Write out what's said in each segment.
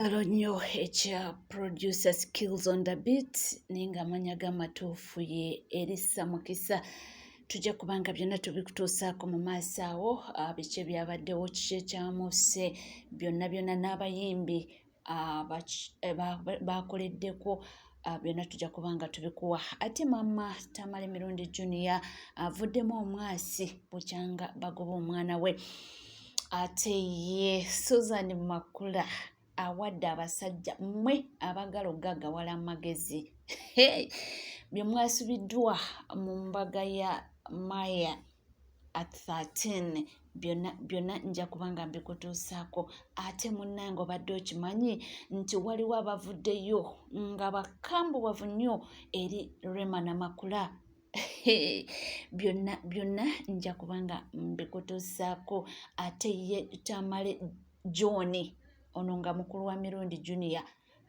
Alonyo echa producer skills on the beat ninga manyaga matuufu ye Elisa Mukisa tujja kubanga byonna tubikutuusaako mu maaso awo bice byabaddewo kiki kyamuse byonna n'abayimbi bakoleddeko byonna tujja kubanga tubikuwa ate mama Tamale Mirundi Junior avuddemu omwasi bukyanga bagoba omwana we ate ye Susan Makula awadde abasajja mmwe abagala okugaggawala amagezi bye mwasubiddwa mu mbaga ya Maya at 13 byonna nja kubanga mbikutuusaako ate munnange obadde okimanyi nti waliwo abavuddeyo nga bakambuwavu nnyo eri Rema Namakula byonna nja kubanga mbikutuusaako ate ye Tamale John ono nga mukulu wa Mirundi Junior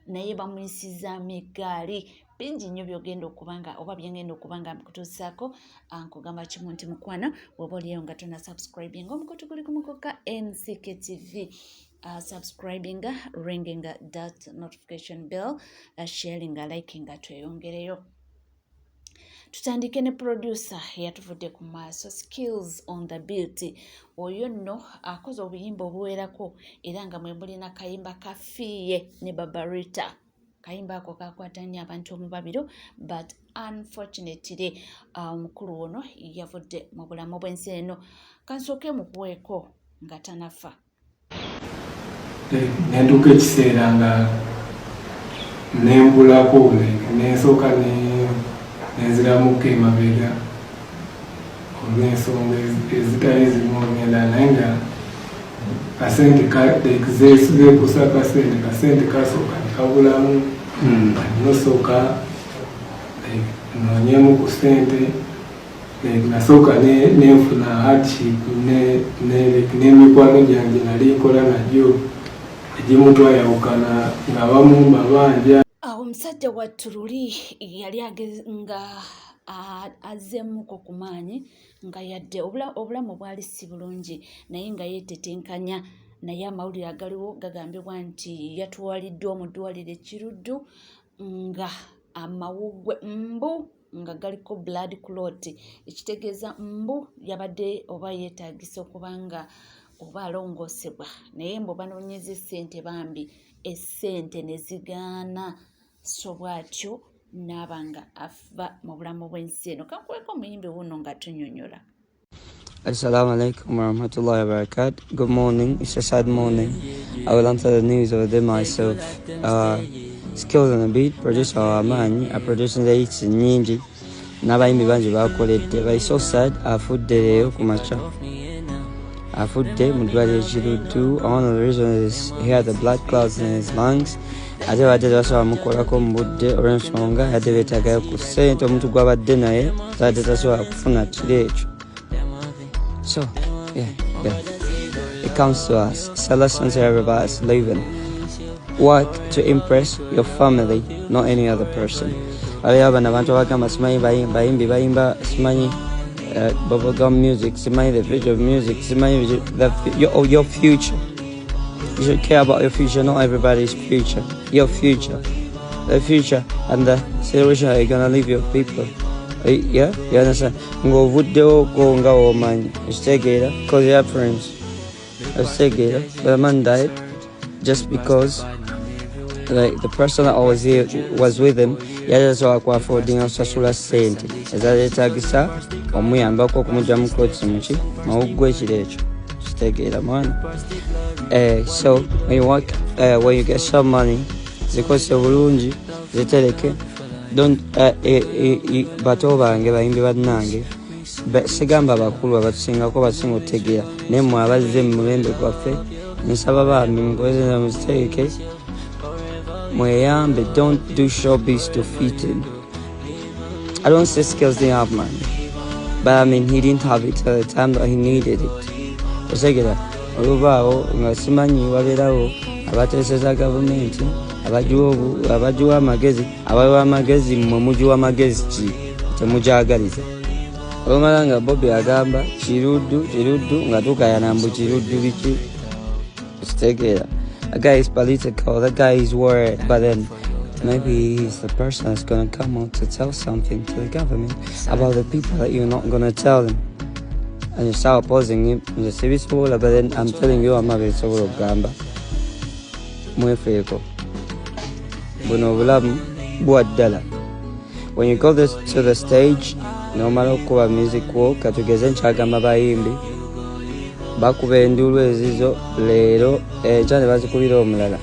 naye bamuyisizaamu eggaali bingi nnyo byogenda okubanga oba byengenda okubanga mbikutuusaako nkugamba kimu nti mukwana woba oliyo nga tona subscribinga omukutu guli ku mukoka NCK TV subscribinga ringinga that notification bell sharinga likinga tweyongereyo tutandike ne producer yatuvudde ku maaso skills on the beat oyo nno akoze obuyimba obuwerako era nga mwe mulina kayimba kafiiye ne Babarita kayimba ako kakwata nnyo abantu omubabiro but unfortunately omukulu ono yavudde mu bulamu bw'ensi eno kansooke mukuweeko nga tanafa nenduka ekiseera nga nembulako nensooka nenziramuka emabega olw'ensonga ezitali zimu ngenda naye nga kasente zeekusa kasente kasooka nekabulamu nosooka noonyemu ku sente nasooka nenfuna hardship n'emikwano gyange nali nkola nagyo egimu twayawukana nga bamu mabanja. Omusajja wa Turuli yali nga azzeemuko ku maanyi nga yadde obulamu bwali si bulungi naye nga yeetetenkanya naye amawulire agaliwo gagambibwa nti yatwaliddwa mu ddwaliro Kiruddu nga amawugwe mbu nga galiko blood clot ekitegeeza mbu yabadde oba yeetaagisa okubanga oba alongoosebwa naye mbu banoonyeza essente bambi essente ne zigaana so bw'atyo n'abanga afa mu bulamu bw'ensi eno kankuweko omuyimbi wuno nga tunyonyola. Assalamu alaikum warahmatullahi wabarakatuh. Good morning. It's a sad morning. I will answer the news over there myself. Skills on the beat, producer Amanyi, producing the hits nyingi. N'abayimbi bangi bakoledde. But it's so sad. Afudde leero ku makya. Afudde mu ddwaliro Kiruddu. One of the reasons is he had the blood clots in his lungs. Ate badde tebasobola mukolako mu budde olw'ensonga yadde beetaagayo ku ssente omuntu gw'abadde naye tadde tasobola kufuna kiro ekyo. So, yeah. It comes to us. It's a lesson to everybody that's living. Work to impress your family, not any other person. Abantu abagamba simanyi bayimbi bayimba simanyi bubblegum music, simanyi the future of music, simanyi your future. You should care about your future, not everybody's future. Your future. The future and the situation how you're going to live your people. Yeah? You understand? Go video, go nga woman. You stay together because you have friends. You stay together. But the man died just because like the person that was with him, yajasobola ku affording osasula ssente ezazeetaagisa omuyambako okumugyamu klotsi muki mawuggwa ekiro ekyo kitegeera mwana. So when you work, when you get some money, zikose bulungi zitereke. Don't bato bange bayimbi bannange sigamba abakulu abatusingako basinga otegeera naye mmwe abazze mu mulembe gwaffe nsaba bambi mukozesa muziteeke mweyambe. Don't do showbiz to fit in. I don't say Skills didn't have money, but I mean he didn't have it at the time that he needed it. Otegeera olubaawo nga simanyi wabeerawo abateeseza gavumenti abagiwa amagezi abawa amagezi mmwe mugiwa amagezi ki temugyagaliza. Olumala nga Bobby agamba Kiruddu nga tukayana mbu Kiruddu biki kitegeera That guy is political. That guy is worried. But then maybe he's the person that's going to come out to tell something to the government about the people that you're not going to tell them. And you start opposing him. You say, but then I'm telling you, I'm not going to gamba. When you go to the stage, no matter what music walk, katugeze nchagamba bayimbi bakuba endulu ezizo leero cyane bazikubira omulala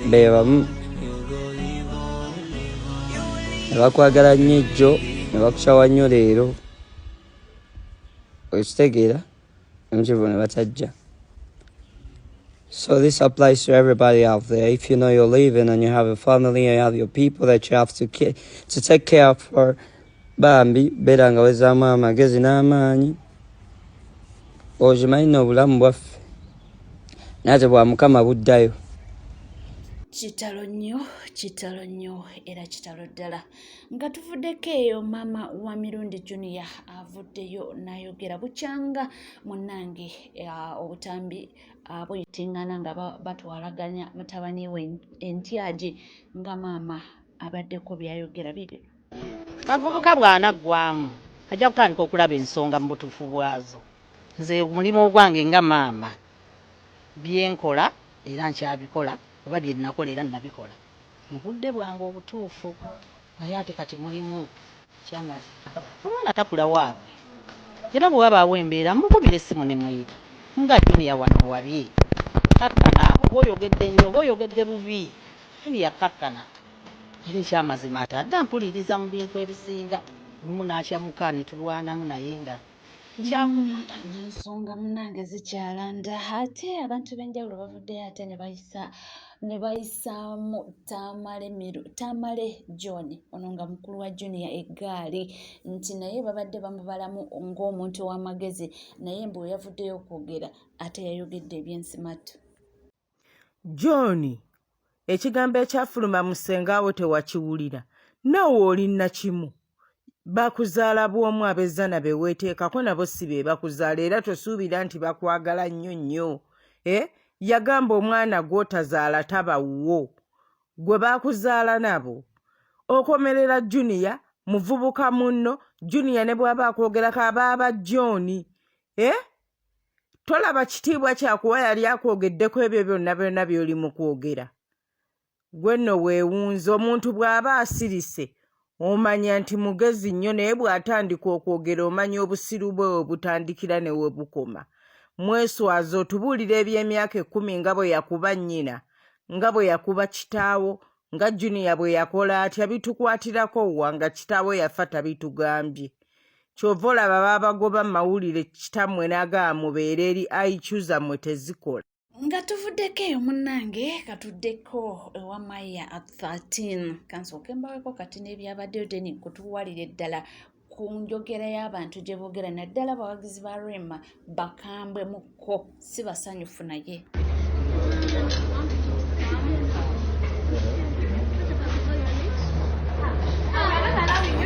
bebamu bakwagala nnyo ne bakushawa nnyo leero okitegeera emukivu ne batajja. So this applies to everybody out there. If you know you're leaving and you have a family and you have your people that you have to take care of for bambi beranga wezamu amagezi n'amaanyi okimanyi n'obulamu bwaffe nate bwa mukama buddayo. Kitalo nnyo era kitalo ddala nga tuvuddeko eyo maama wa Mirundi Junior avuddeyo n'ayogera bukyanga munnange obutambi bweyitingana nga batwalaganya mutabani we Entyaji nga maama abaddeko byayogera bibi. Bavubuka bwana gwamu ajja kutandika okulaba ensonga mu butuufu bwazo. Nze mulimu gwange nga maama byenkola era nkyabikola oba bye nakola era nabikola mu budde bwange obutuufu. Naye ate kati mulimu kyangazi omwana takula waawe era bwe wabaawo embeera mukubira essimu ne muyita nga Junior wano wali kakkana oba oyogedde nnyo oba oyogedde bubi Junior kakkana. Era ekyamazima ate adda mpuliriza mu bintu ebisinga lumu n'akyamuka ne tulwanamu naye nga ensonga munnange zikyalanda ate abantu b'enjawulo bavuddeyo ate ne bayisaamu Tamale John ono nga mukulu wa Junior eggaali nti naye babadde bamubalamu ng'omuntu w'amagezi naye mbu yavuddeyo okwogera ate yayogedde ebyensimatu. John ekigambo ekyafuluma mu ssengaawo tewakiwulira naawe olina kimu bakuzaala bw'omu ab'ezzana be weeteekako nabo si be bakuzaala era tosuubira nti bakwagala nnyo yagamba omwana gw'otazaala tabawwo gwe bakuzaala nabo okomerera Junior muvubuka munno Junior ne bw'aba akwogerako abaaba John tolaba kitiibwa kyakuwa yali akwogeddeko ebyo byonna by'oli mu kwogera. Gwe nno weewunza omuntu bw'aba asirise omanya nti mugezi nnyo naye bw'atandika okwogera omanya obusiru bwe obutandikira ne we bukoma. Mweswaza otubuulira eby'emyaka 10 nga bwe yakuba nnyina nga bwe yakuba kitaawo nga Junior bwe yakola atya bitukwatirako wanga kitaawo yafa tabitugambye. Kyova olaba baabagoba mawulire kitammwe n'agamba mubeere eri ayikyuza mmwe tezikola. Nga tuvuddeko eyo munnange katuddeko ewa Maya at 13 kansooke mbaweko kati n'ebyabaddeyo deni kutuwalire ddala ku njogera y'abantu gye boogera naddala abawagizi ba Rema bakambwe muko si basanyufu naye.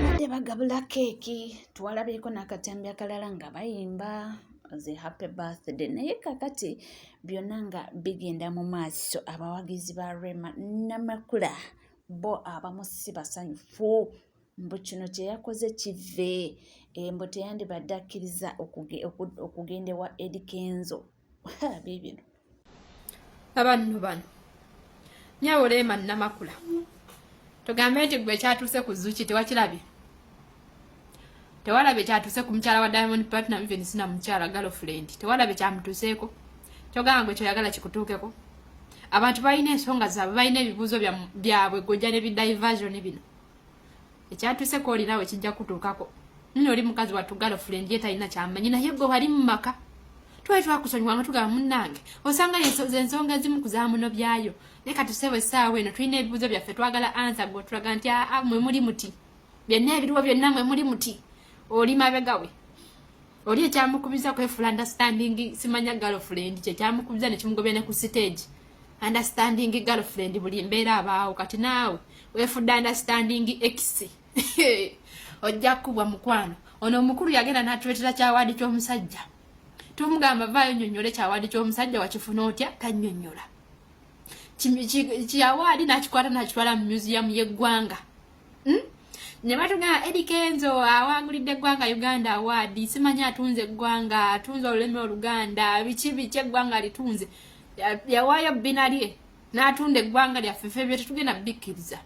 Badde bagabula keeki tuwalabyeko n'akatambi akalala nga bayimba ze happy birthday naye kakati byonna nga bigenda mu maaso. Abawagizi ba Rema Namakula bo abamu si basanyufu mbu kino kye yakoze kive mbu teyandibadde akkiriza okugenda ewa Eddie Kenzo bibino abantu bano nyawo Rema Namakula togambe nti gwe kyatuuse ku Zuki tewakirabye tewalabye kyatuuse ku mukyala wa Diamond Platinum even sina mukyala girlfriend tewalabye kyamutuuseeko kyogamba gwe kyoyagala kikutuukeko. Abantu balina ensonga zaabwe balina ebibuuzo byabwe gojja ne bidiversion bino ekyatuuseko oli nawe kijja kutuukako. Nno oli mukazi wattu girlfriend ye talina kyamanyi naye gwe wali mu maka twali twakusonyiwanga tugamba munnange osanga ensonga ezimu kuzaamuno byayo naye katusebe essaawa eno tulina ebibuuzo byaffe twagala ansa gwe tulaga nti mwe muli muti byonna ebiriwo byonna mwe muli muti oli mabegawe oli ekyamukubiza kwefuula understanding simanya girlfriend kye kyamukubiza ne kimugobya ne ku stage understanding girlfriend buli mbeera abaawo kati naawe weefudde understanding x ojja kubwa mukwano ono omukulu yagenda n'atuleetera kyawaadi ky'omusajja tumugamba vaayo nnyonnyole kyawaadi ky'omusajja wakifuna otya tannyonnyola award nakikwata mu museum y'eggwanga. Ne batugamba Eddie Kenzo awangulidde eggwanga Uganda award, simanyi atunze eggwanga, atunze olulimi Oluganda, biki eggwanga litunze. Yawaayo bbina lye n'atunda eggwanga lyaffe ffe bye tetugenda bikkiriza.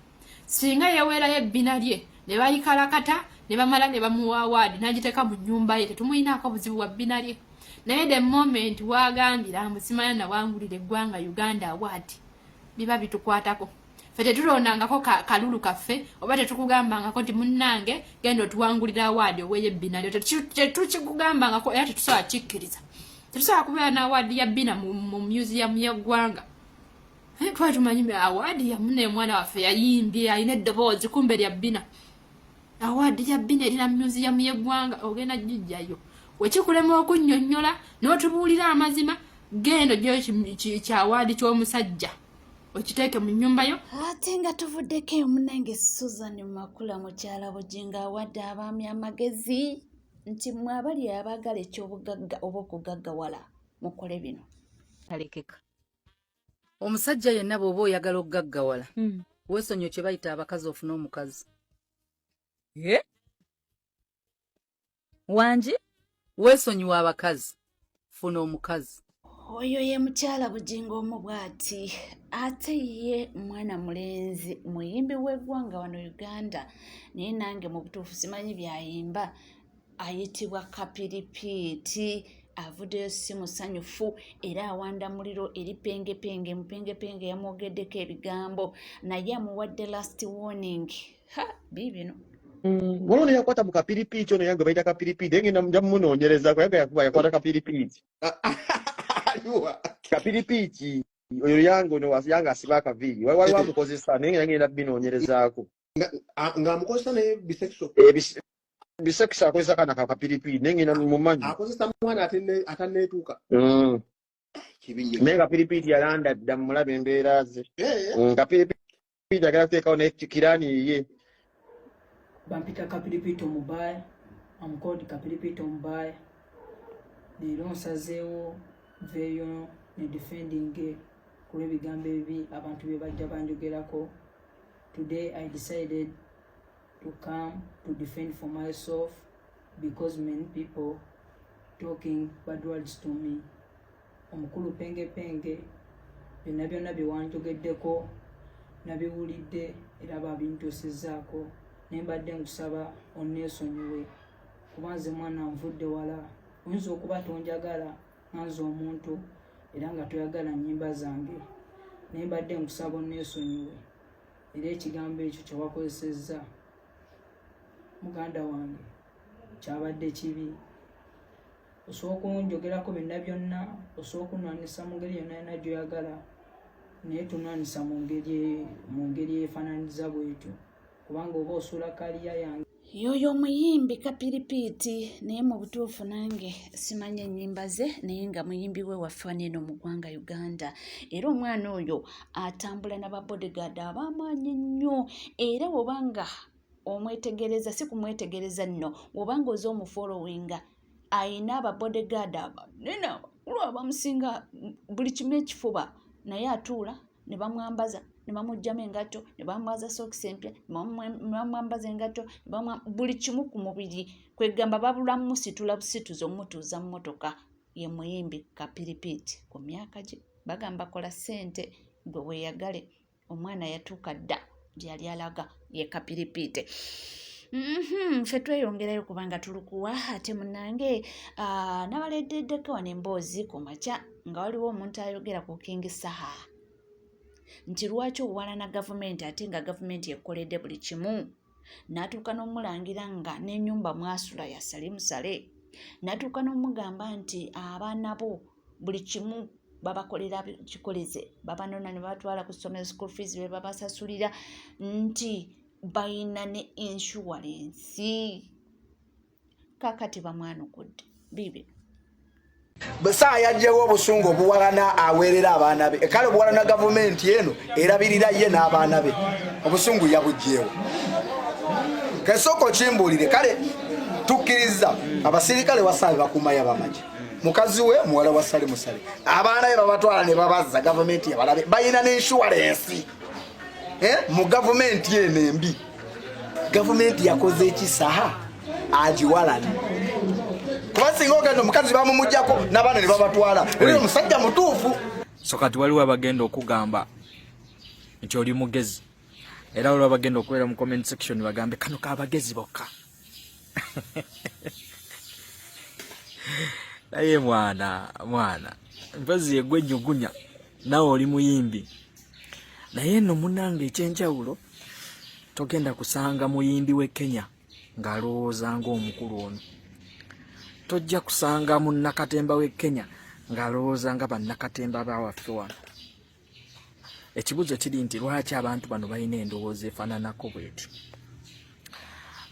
Singa yaweerayo ebbina lye ne bayikalakata ne bamala ne bamuwa award n'agiteeka mu nnyumba ye, tetumuyinaako buzibu bwa bbina lye. Naye the moment wagambira mbu simanyi nawangulira eggwanga Uganda award, biba bitukwatako. Ffe tetulondangako kalulu kaffe oba tetukugambangako nti munnange genda otuwangulira award oweeyo ebbina lyo. Tetukigambangako era tetusobola kikkiriza. Tetusobola kubeera na award ya bbina mu museum y'eggwanga. Twali tumanyi award ya munne mwana waffe yayimbye alina eddoboozi kumbe lya bbina. Award ya bbina erina museum y'eggwanga ogenda gijjayo. Wekikulema okunnyonnyola n'otubuulira amazima, genda gyo kyawadi ky'omusajja okiteeke mu nnyumba yo. Ate nga tuvuddeko omunnange Susan Makula mukyala Bujinga awadde abaami amagezi nti mmwe abali abaagala eky'obugagga oba okugaggawala mukole bino. Talekeka omusajja yenna bw'oba oyagala okugaggawala weesonyiwe kye bayita abakazi ofune omukazi. Wangi weesonyiwa abakazi funa omukazi. Oyo ye mukyala Bujinga omu bw'ati. Ate ye mwana mulenzi muyimbi w'eggwanga wano Uganda, naye nange mu butuufu simanyi byayimba, ayitibwa Kapiripiiti. Avuddeyo si musanyufu era awanda muliro eri pengepenge. Mupengepenge yamwogeddeko ebigambo naye amuwadde last warning. Bibino Ngono yakwata mu kapiripiiti ono yange bayita kapiripiiti ngenda mujja mumunoonyerezako yakwata kapiripiiti. Kapiripiiti oyo yange ono yanga asiba akaviiri waliwo amukozesa naye ngenda binoonyerezaako ng'amukozesa naye bisekisa akozesa kana kapiripiiti naye ngenda mumanyi akozesa mwana atanneetuuka naye kapiripiiti yalanda dda mumulaba embeera ze. Kapiripiiti agala kuteekawo naye kiraani ye bampita Kapiripiiti omubaya. I'm called Kapiripiiti omubaya. Leero nsazeewo nveeyo ne defending kulw'ebigambo ebibi abantu bye bajja banjogerako. Today I decided to come to defend for myself because many people talking bad words to me. Omukulu pengepenge byonna byonna bye wanjogeddeko nabiwulidde era babintuusizzaako. Nembadde nkusaba onneesonyiwe kuba nze mwana nvudde wala. Oyinza okuba tonjagala nze omuntu era nga toyagala nnyimba zange. Nembadde nkusaba onneesonyiwe era ekigambo ekyo kye wakozesezza muganda wange kyabadde kibi. Osobola okunjogerako byonna byonna, osobola okunwanisa mu ngeri yonna yonna gy'oyagala, naye tunwanisa mu ngeri efaananiza bwetyo kubanga oba osuula kaliya yange. Yoyo omuyimbi Kapiripiiti naye mu butuufu nange simanyi ennyimba ze naye nga muyimbi we waffe waneeno mu ggwanga Uganda. Era omwana oyo atambula n'ababodyguard ab'amaanyi ennyo era wobanga omwetegereza si kumwetegereza nno wobanga oze omufollowinga ayina ababodyguard abanene abakulu abamusinga buli kimu ekifuba naye atuula ne bamwambaza ne bamugyamu engatto ne bamwaza sokisi empya ne bamwambaza engatto buli kimu ku mubiri kwegamba babula musitula busituzo mutuuza mu mmotoka. Ye muyimbi Kapiripiiti ku myaka gye bagamba kola ssente gwe weeyagale. Omwana yatuuka dda gyali alaga ye Kapiripiiti. Ffe tweyongerayo kubanga tulukuwa ate munnange nabaleddeko wano emboozi ku makya nga waliwo omuntu ayogera ku King Saha nti lwaki owalana gavumenti ate nga gavumenti ekoledde buli kimu. N'atuuka n'omulangira nga n'ennyumba mwasula yasale musale. N'atuuka n'omugamba nti abaana bo buli kimu babakolera kikoleze, babanona ne batwala ku ssomero school fees be babasasulira nti bayina ne insurance. Kakati bamwanukudde bibi Basa yajjewo obusungu obuwalana aweerera abaana be. Kale obuwalana gavumenti eno erabirira ye n'abaana be. Obusungu yabugjeewo. Kesoko kimbuulire kale tukkiriza abasirikale wasaabe bakumayo abamaji. mukazi we muwala wa Sale Musale abaana be babatwala ne babaza government yabalabe bayina ne insurance mu government yenembi government yakoze ekisaha ajiwalana kubasinga ogenda mukazi bamumujjako n'abaana ne babatwala oli omusajja mutuufu so kati waliwo abagenda okugamba nti oli mugezi era waliwo abagenda okubeera mu comment section bagambe kano kabagezi bokka naye mwana mpozi yegwe nyugunya nawe oli muyimbi naye nno munange ekyenjawulo togenda kusanga muyimbi we Kenya ng'alowooza ng'omukulu ono tojja kusanga munnakatemba we Kenya ng'alowooza nga bannakatemba bawaffe wano ekibuzo kiri nti lwaki abantu bano balina endowooza efaananako bwetyo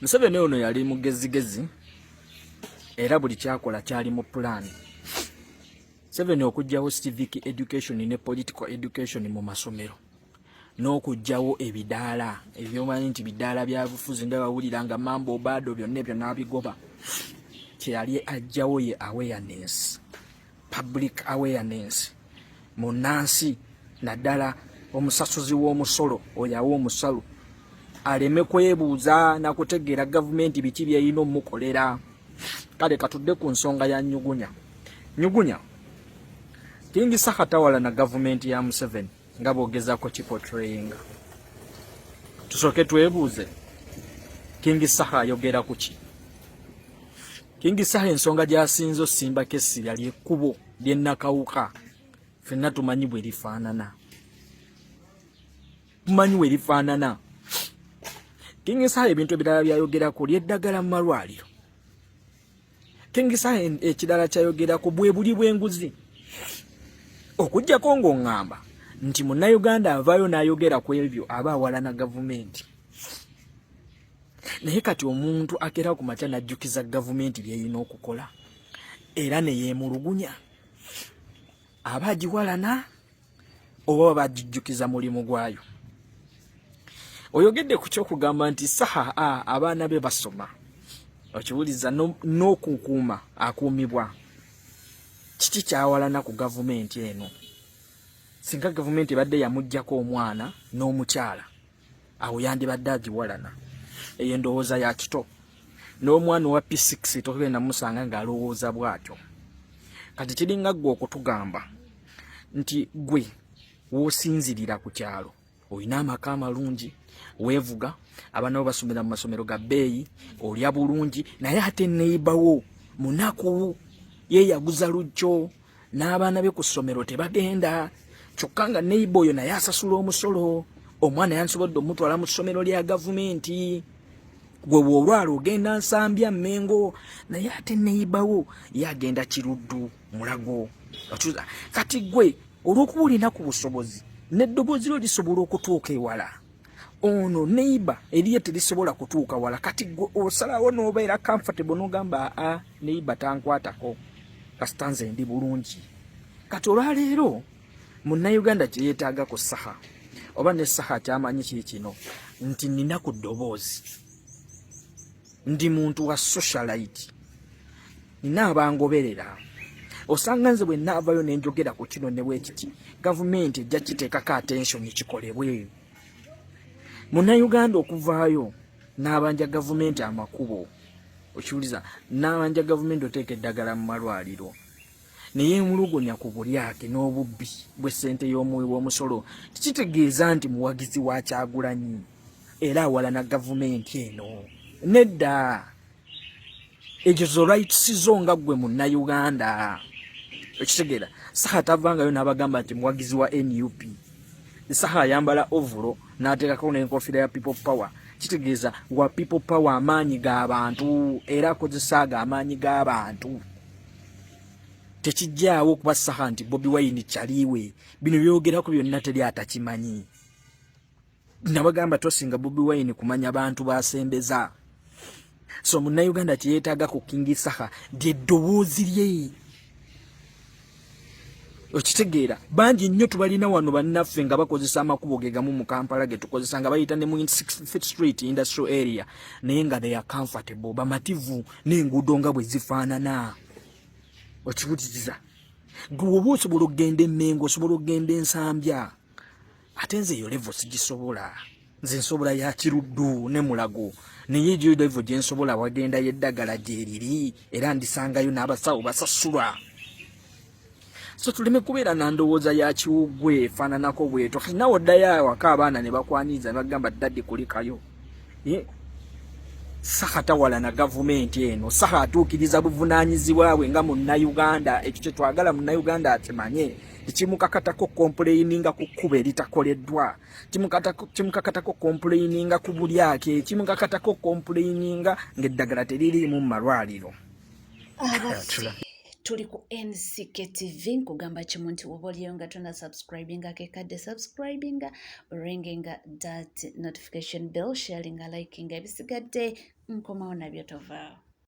Museveni ono yali mugezigezi era buli kyakola kyali mu plan. Museveni okujjawo civic education ne political education mu masomero n'okujjawo ebidaala ebyomanyi nti bidaala bya bufuzi nga bawuliranga mambo bado byonna ebyo n'abigoba kyeyali ajjawo ye awareness public awareness munansi naddala omusasuzi w'omusolo oyawo omusalo aleme kwebuuza nakutegeera gavumenti biki byeyina omukolera. Kale katudde ku nsonga ya Nyugunya Kingi Saha tawala na gavumenti ya Museveni nga bogezaako kiportrayinga. Tusooke twebuuze Kingi Saha ayogera ku ki? Kingi Saha ensonga gy'asinze osimba kesi yali ekkubo ly'ennakawuka ffenna tumanyi bwe lifaanana. Kingi Saha ebintu ebirala byayogerako lyeddagala mu malwaliro. Kingi Saha ekirala kyayogerako bwe buli bw'enguzi. Okujjako ng'oŋŋamba nti Munnayuganda avaayo n'ayogera ku ebyo aba awalana gavumenti. Naye kati omuntu akera ku makya n'ajjukiza gavumenti byeyina okukola era ne yeemulugunya aba agiwalana oba bagijjukiza mulimu gwayo. Oyogedde ku ky'okugamba nti Saha abaana be basoma okiwuliza n'okukuuma akuumibwa. Kiki kyawalana ku gavumenti eno? Singa gavumenti badde yamuggyako omwana n'omukyala awo yandibadde agiwalana. Eyo endowooza ya kito. N'omwana owa P6 togenda musanga ng'alowooza bw'atyo. Kati kiringa ggwe okutugamba nti gwe w'osinzirira ku kyalo olina amaka amalungi weevuga abaana bo basomera mu masomero ga bbeeyi olya bulungi naye ate neighbour munaku ye yaguza lujjo n'abaana be ku ssomero tebagenda kyokka nga neighbour oyo naye asasula omusolo omwana yansobodde omutwala mu ssomero lya gavumenti gwe bw'olwala ogenda Nsambya Mmengo naye ate neighbour ye agenda Kiruddu Mulago. Kati gwe olw'okuba olina ku busobozi n'eddoboozi lyo lisobola okutuuka ewala ono neighbour eriye terisobola kutuuka wala kati gwe osalawo n'obeera comfortable n'ogamba neighbour tankwatako kasita nze ndi bulungi. Kati olwaleero Munnayuganda kye yeetaaga ku Saha oba ne Saha kyamanyi kino nti nina ku ddoboozi ndi muntu wa socialite nina abangoberera. Osanga nze bwe naavayo n'enjogera ku kino ne bwekiti gavumenti ejja kiteekako attention kikolebwe. Munnayuganda okuvaayo n'abanja gavumenti amakubo okiwuliza n'abanja gavumenti oteeka eddagala mu malwaliro naye emulugunya ku bulyake n'obubbi bw'essente y'omuwi w'omusolo tikitegeeza nti muwagizi wa Kyagulanyi era awalana gavumenti eno. Nedda ekyo zo rights zo nga ggwe Munnayuganda okitegeera. Saha tavangayo n'abagamba nti muwagizi wa NUP. Saha ayambala ovulo n'ateekako n'enkofiira ya people power. Kitegeeza wa people power amaanyi g'abantu era akozesaaga amaanyi g'abantu. Tekijjaawo okuba Saha nti Bobi Wine kyaliwe bino byogerako byonna teri atakimanyi. Nabagamba tosinga Bobi Wine kumanya abantu basembeza. So Munnayuganda kyeyeetaaga ku Kingi Saha ly'eddoboozi lye. Okitegeera bangi nnyo tubalina wano bannaffe nga bakozesa amakubo ge gamu mu Kampala ge tukozesa nga bayita ne mu 6th Street Industrial Area naye nga they are comfortable bamativu n'enguudo nga bwe zifaanana. okiwuliriza gwe oba osobola okugenda Emmengo osobola okugenda Ensambya ate nze eyo level sigisobola nze nsobola ya Kiruddu ne Mulago naye eyo level gye nsobola wagenda yeddagala gyeriri era ndisangayo n'abasawo basasulwa so tuleme kubeera na ndowooza ya kiwuggwe efaananako bweto kati nawe oddayo awaka abaana ne bakwaniza ne bagamba dadde kulikayo sakatawala na gavumenti eno saka atuukiriza buvunaanyizibwa bwe nga munnayuganda ekyo kye twagala munnayuganda akimanye tekimukakatako complaininga ku kkuba eritakoleddwa kimukakatako complaininga ku bulyake kimukakatako complaininga ng'eddagala teririimu mu malwaliro tuli ku NCK TV nkugamba kimu nti woba oliyo nga tona subscribinga kekadde subscribinga ringinga that notification bell sharinga likinga ebisigadde nkomawo nabyo tovaawo